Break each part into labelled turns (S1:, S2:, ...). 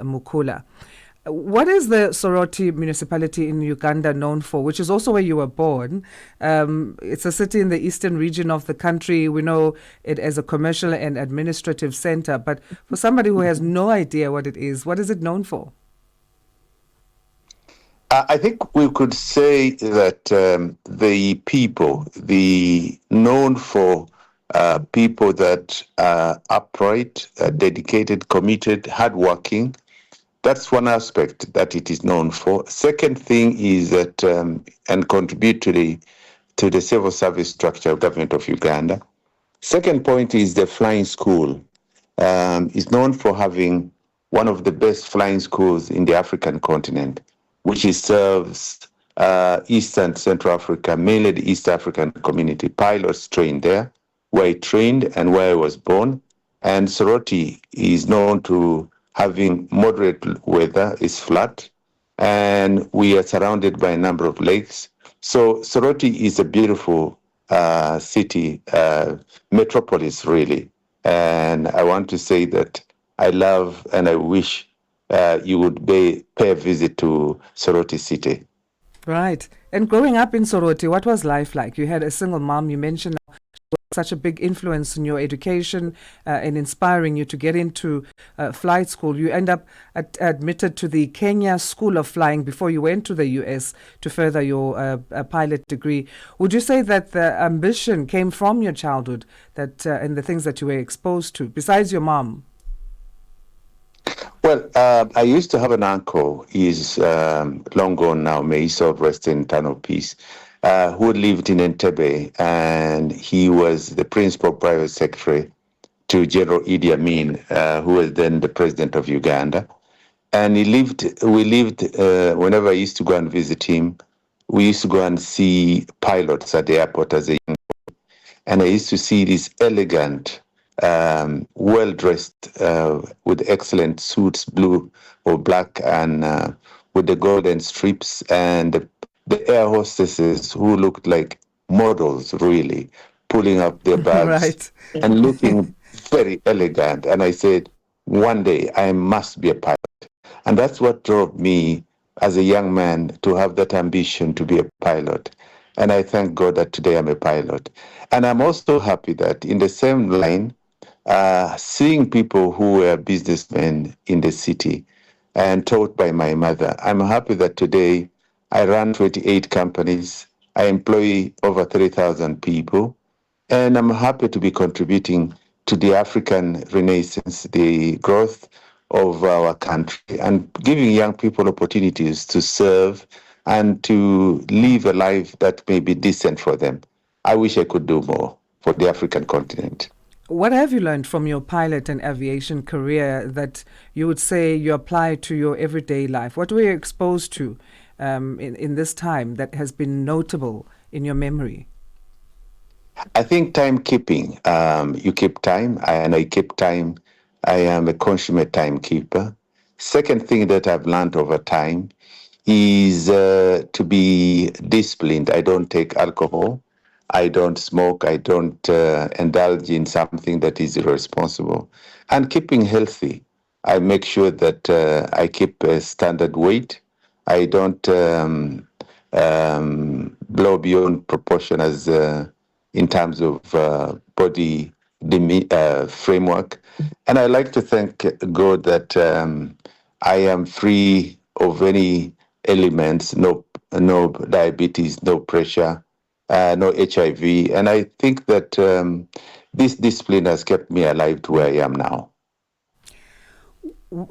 S1: Mukula. What is the Soroti municipality in Uganda known for, which is also where you were born? It's a city in the eastern region of the country. We know it as a commercial and administrative center, but for somebody who has no idea what it is it known for?
S2: I think we could say that the people, the known for people that are upright, dedicated, committed, hardworking. That's one aspect that it is known for. Second thing is that and contribute to the civil service structure of government of Uganda. Second point is the flying school. Is known for having one of the best flying schools in the African continent, which serves Eastern Central Africa, mainly the East African community. Pilots trained there, where I trained and where I was born. And Soroti is known to having moderate weather, is flat, and we are surrounded by a number of lakes. So Soroti is a beautiful city, metropolis really. And I want to say that I love and I wish you would pay a visit to Soroti city.
S1: Right. And growing up in Soroti, what was life like? You had a single mom, you mentioned such a big influence in your education and inspiring you to get into flight school. You end up admitted to the Kenya School of Flying before you went to the US to further your pilot degree. Would you say that the ambition came from your childhood that and the things that you were exposed to, besides your mom?
S2: Well, I used to have an uncle. He's long gone now. May his soul rest in eternal peace. Who lived in Entebbe, and he was the principal private secretary to General Idi Amin, who was then the president of Uganda. And we lived, whenever I used to go and visit him, we used to go and see pilots at the airport as a young boy. And I used to see these elegant, well-dressed, with excellent suits, blue or black, and with the golden strips, and the air hostesses who looked like models, really, pulling up their bags
S1: Right.
S2: and looking very elegant. And I said, one day I must be a pilot. And that's what drove me as a young man to have that ambition to be a pilot. And I thank God that today I'm a pilot. And I'm also happy that in the same line, seeing people who were businessmen in the city and taught by my mother, I'm happy that today I run 28 companies. I employ over 3,000 people. And I'm happy to be contributing to the African Renaissance, the growth of our country, and giving young people opportunities to serve and to live a life that may be decent for them. I wish I could do more for the African continent.
S1: What have you learned from your pilot and aviation career that you would say you apply to your everyday life? What were you exposed to in this time that has been notable in your memory?
S2: I think timekeeping. You keep time, and I keep time. I am a consummate timekeeper. Second thing that I've learned over time is to be disciplined. I don't take alcohol. I don't smoke. I don't indulge in something that is irresponsible. And keeping healthy. I make sure that I keep a standard weight. I don't blow beyond proportion as in terms of body framework. And I like to thank God that I am free of any elements, no diabetes, no pressure, no HIV. And I think that this discipline has kept me alive to where I am now.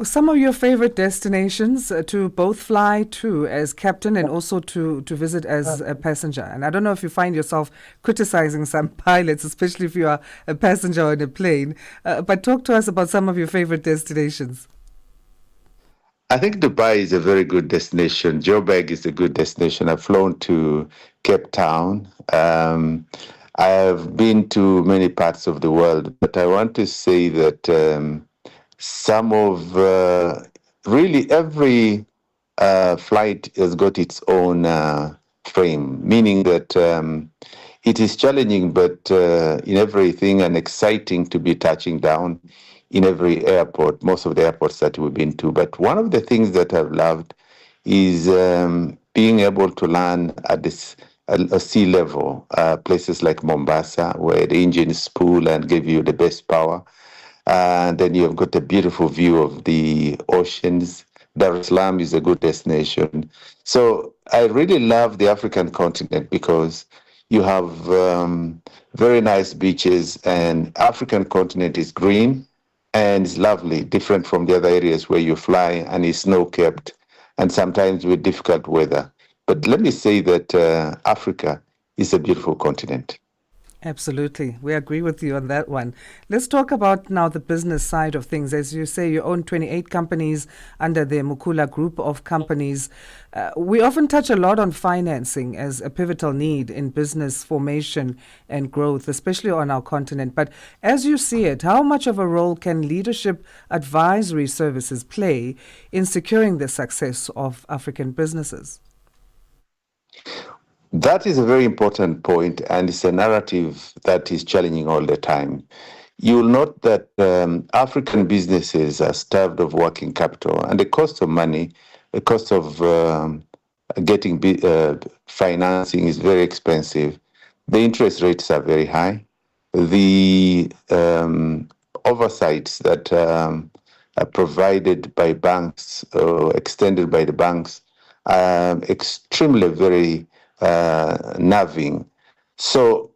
S1: Some of your favorite destinations to both fly to as captain and also to visit as a passenger. And I don't know if you find yourself criticizing some pilots, especially if you are a passenger on a plane. But talk to us about some of your favorite destinations.
S2: I think Dubai is a very good destination. Joburg is a good destination. I've flown to Cape Town. I have been to many parts of the world, but I want to say that some of really every flight has got its own frame, meaning that it is challenging, but in everything and exciting to be touching down in every airport, most of the airports that we've been to. But one of the things that I've loved is being able to land at this a sea level, places like Mombasa, where the engines spool and give you the best power. And then you've got a beautiful view of the oceans. Dar es Salaam is a good destination. So I really love the African continent because you have very nice beaches, and African continent is green and it's lovely, different from the other areas where you fly and it's snow-capped and sometimes with difficult weather. But let me say that Africa is a beautiful continent.
S1: Absolutely. We agree with you on that one. Let's talk about now the business side of things. As you say, you own 28 companies under the Mukula group of companies. We often touch a lot on financing as a pivotal need in business formation and growth, especially on our continent. But as you see it, how much of a role can leadership advisory services play in securing the success of African businesses?
S2: That is a very important point, and it's a narrative that is challenging all the time. You will note that African businesses are starved of working capital, and the cost of money, the cost of getting financing is very expensive. The interest rates are very high. The oversights that are provided by banks or extended by the banks are extremely very nerving. So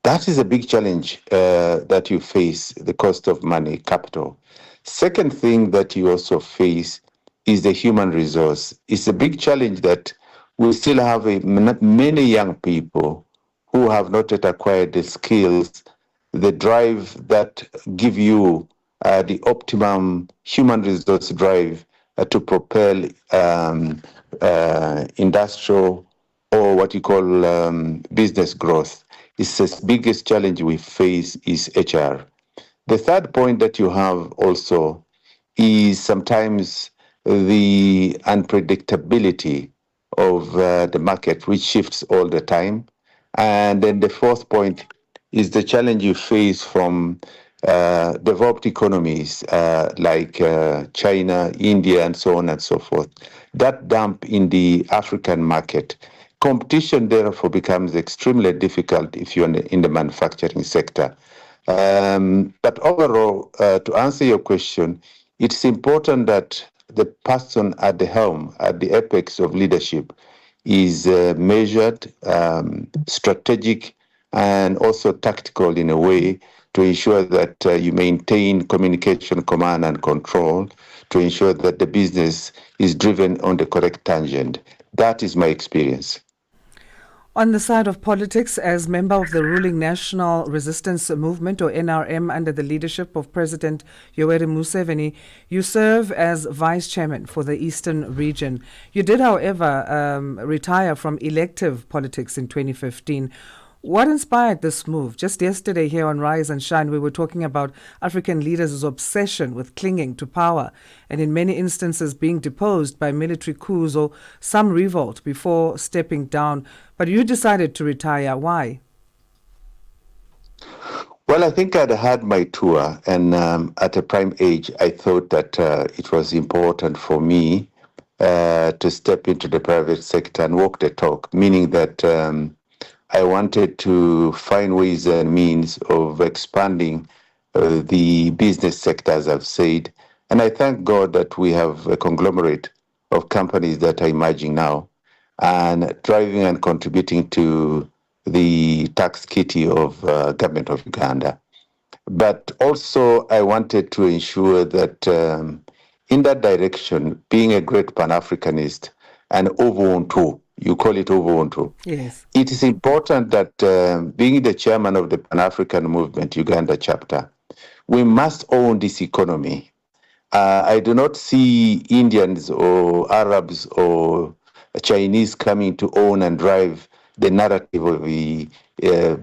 S2: that is a big challenge that you face, the cost of money, capital. Second thing that you also face is the human resource. It's a big challenge that we still have many young people who have not yet acquired the skills, the drive that give you the optimum human resource drive to propel industrial or what you call business growth. It's the biggest challenge we face is HR. The third point that you have also is sometimes the unpredictability of the market, which shifts all the time. And then the fourth point is the challenge you face from developed economies like China, India, and so on and so forth. That dump in the African market. Competition, therefore, becomes extremely difficult if you're in the manufacturing sector. But overall, to answer your question, it's important that the person at the helm, at the apex of leadership, is measured, strategic, and also tactical in a way to ensure that you maintain communication, command, and control to ensure that the business is driven on the correct tangent. That is my experience.
S1: On the side of politics, as member of the ruling National Resistance Movement, or NRM, under the leadership of President Yoweri Museveni, you serve as vice chairman for the Eastern region. You did, however, retire from elective politics in 2015. What inspired this move? Just yesterday here on Rise and Shine, we were talking about African leaders' obsession with clinging to power and in many instances being deposed by military coups or some revolt before stepping down. But you decided to retire. Why?
S2: Well, I think I'd had my tour, and at a prime age, I thought that it was important for me to step into the private sector and walk the talk, meaning that I wanted to find ways and means of expanding the business sector, as I've said. And I thank God that we have a conglomerate of companies that are emerging now and driving and contributing to the tax kitty of government of Uganda. But also I wanted to ensure that in that direction, being a great Pan-Africanist and Ubuntu, you call it Ubuntu.
S1: Yes.
S2: It is important that being the chairman of the Pan-African Movement Uganda chapter, we must own this economy. I do not see Indians or Arabs or Chinese coming to own and drive the narrative of the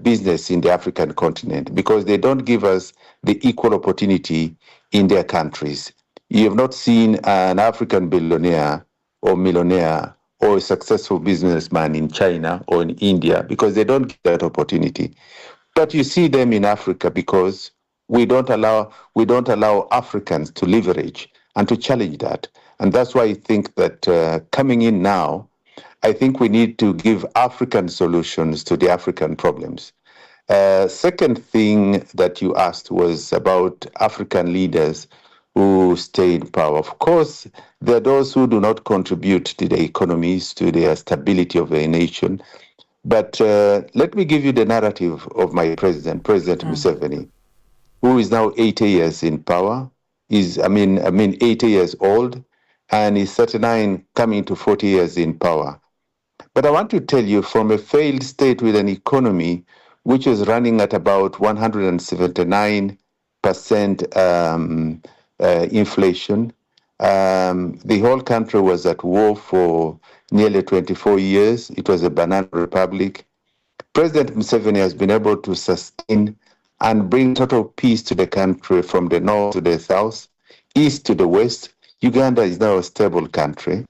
S2: business in the African continent because they don't give us the equal opportunity in their countries. You have not seen an African billionaire or millionaire or a successful businessman in China or in India because they don't get that opportunity. But you see them in Africa because we don't allow Africans to leverage and to challenge that. And that's why I think that coming in now, I think we need to give African solutions to the African problems. Second thing that you asked was about African leaders who stay in power. Of course, there are those who do not contribute to the economies, to the stability of a nation. But let me give you the narrative of my president, President Museveni, who is now 80 years in power. He's 80 years old, and he's 39, coming to 40 years in power. But I want to tell you, from a failed state with an economy which was running at about 179% inflation, the whole country was at war for nearly 24 years. It was a banana republic. President Museveni has been able to sustain and bring total peace to the country from the north to the south, east to the west. Uganda is now a stable country.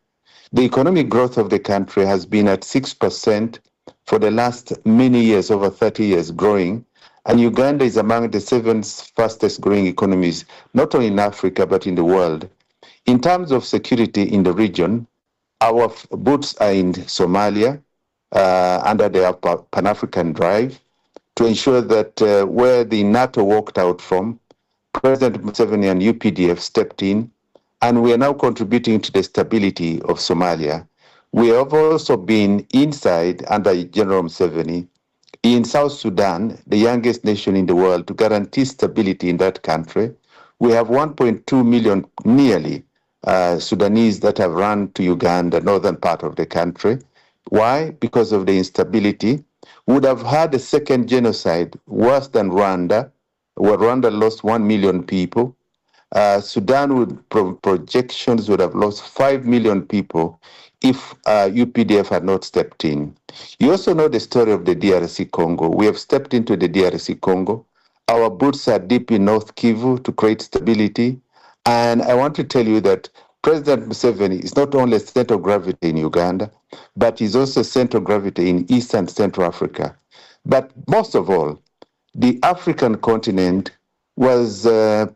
S2: The economic growth of the country has been at 6% for the last many years, over 30 years growing. And Uganda is among the 7 fastest growing economies, not only in Africa, but in the world. In terms of security in the region, our boots are in Somalia under the Pan-African Drive to ensure that where the NATO walked out from, President Museveni and UPDF stepped in, and we are now contributing to the stability of Somalia. We have also been inside under General Museveni in South Sudan, the youngest nation in the world, to guarantee stability in that country. We have 1.2 million nearly Sudanese that have run to Uganda, northern part of the country. Why? Because of the instability. Would have had a second genocide worse than Rwanda, where Rwanda lost 1 million people. Sudan projections would have lost 5 million people if UPDF had not stepped in. You also know the story of the DRC Congo. We have stepped into the DRC Congo. Our boots are deep in North Kivu to create stability. And I want to tell you that President Museveni is not only a center of gravity in Uganda, but he's also a center of gravity in East and Central Africa. But most of all, the African continent was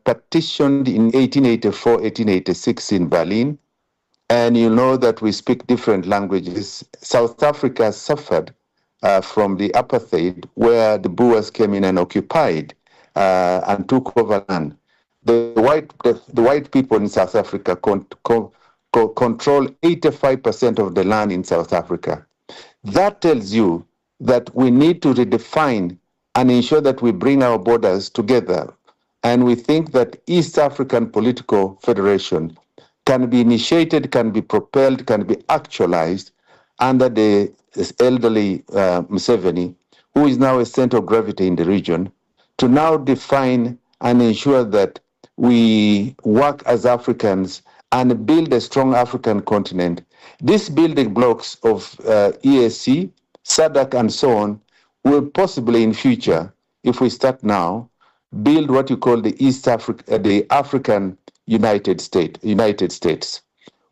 S2: partitioned in 1884, 1886 in Berlin. And you know that we speak different languages. South Africa suffered from the apartheid, where the Boers came in and occupied and took over land. The white people in South Africa control 85% of the land in South Africa. That tells you that we need to redefine and ensure that we bring our borders together. And we think that East African Political Federation can be initiated, can be propelled, can be actualized under the elderly Museveni, who is now a center of gravity in the region, to now define and ensure that we work as Africans and build a strong African continent. These building blocks of EAC, SADC, and so on will possibly in future, if we start now, build what you call the African United States.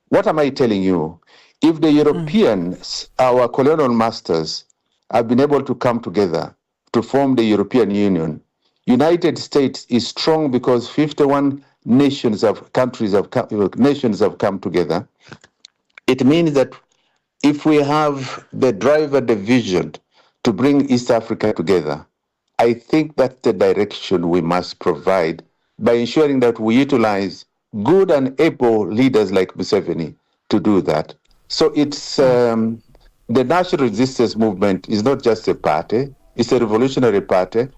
S2: What am I telling you? If the Europeans, our colonial masters, have been able to come together to form the European Union, United States is strong because 51 nations have come together. It means that if we have the driver, the vision to bring East Africa together, I think that's the direction we must provide by ensuring that we utilize good and able leaders like Museveni to do that. So it's the National Resistance Movement is not just a party, it's a revolutionary party,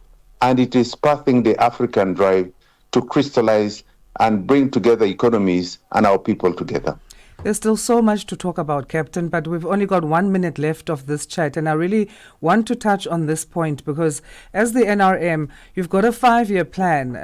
S2: and it is pathing the African drive to crystallize and bring together economies and our people together.
S1: There's still so much to talk about, Captain, but we've only got 1 minute left of this chat. And I really want to touch on this point because as the NRM, you've got a 5-year plan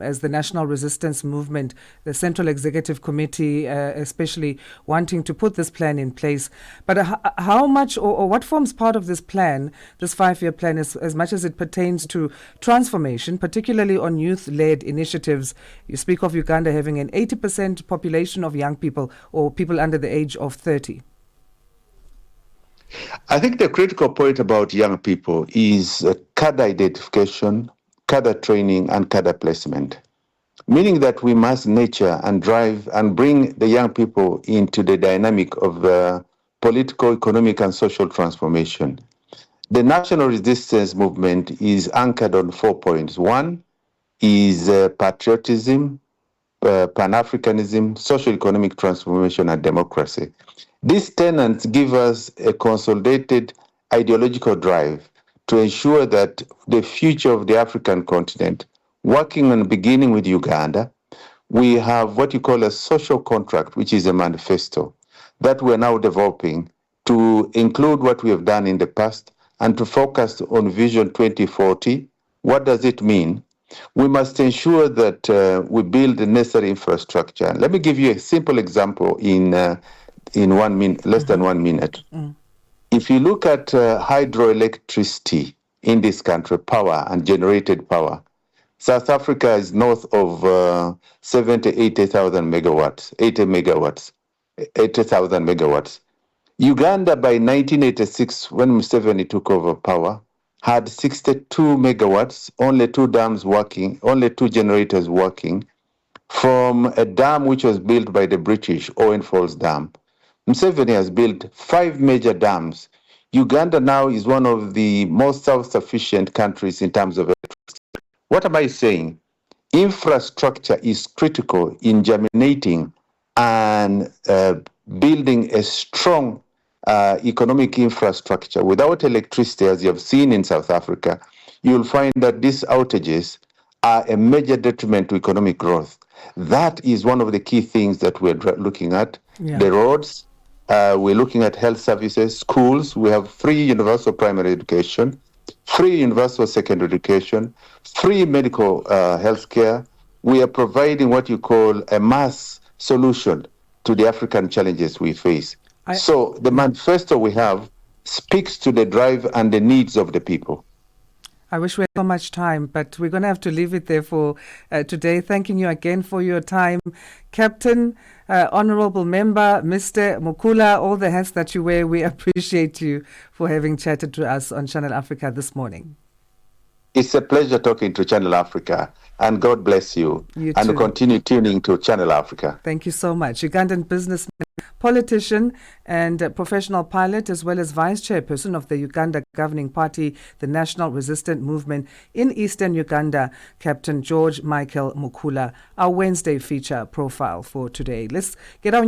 S1: as the National Resistance Movement, the Central Executive Committee, especially wanting to put this plan in place. But how much or what forms part of this plan, this 5-year plan, is, as much as it pertains to transformation, particularly on youth-led initiatives? You speak of Uganda having an 80% population of young people or people under the age of 30.
S2: I think the critical point about young people is cadre identification, cadre training, and cadre placement, meaning that we must nurture and drive and bring the young people into the dynamic of political, economic, and social transformation. The national resistance movement is anchored on 4 points. One is patriotism, Pan-Africanism, socio-economic transformation, and democracy. These tenets give us a consolidated ideological drive to ensure that the future of the African continent, working on beginning with Uganda, we have what you call a social contract, which is a manifesto that we're now developing to include what we have done in the past and to focus on Vision 2040. What does it mean? We must ensure that we build the necessary infrastructure. Let me give you a simple example in 1 minute, less than 1 minute. If you look at hydroelectricity in this country, power and generated power, South Africa is north of 80,000 megawatts, 80,000 megawatts. Uganda by 1986, when Museveni took over power, had 62 megawatts, only 2 dams working, only 2 generators working, from a dam which was built by the British, Owen Falls Dam. Museveni has built 5 major dams. Uganda now is one of the most self-sufficient countries in terms of electricity. What am I saying? Infrastructure is critical in germinating and building a strong economic infrastructure. Without electricity, as you have seen in South Africa, you'll find that these outages are a major detriment to economic growth. That is one of the key things that we're looking at.
S1: Yeah.
S2: The roads, we're looking at health services, schools. We have free universal primary education, free universal secondary education, free medical health care. We are providing what you call a mass solution to the African challenges we face. So the manifesto we have speaks to the drive and the needs of the people.
S1: I wish we had so much time, but we're going to have to leave it there for today. Thanking you again for your time. Captain, Honorable Member, Mr. Mukula, all the hats that you wear, we appreciate you for having chatted to us on Channel Africa this morning.
S2: It's a pleasure talking to Channel Africa, and God bless you. And continue tuning to Channel Africa.
S1: Thank you so much. Ugandan businessman, politician, and professional pilot, as well as vice chairperson of the Uganda governing party, the National Resistance Movement in Eastern Uganda, Captain Micheal Mukula. Our Wednesday feature profile for today. Let's get on.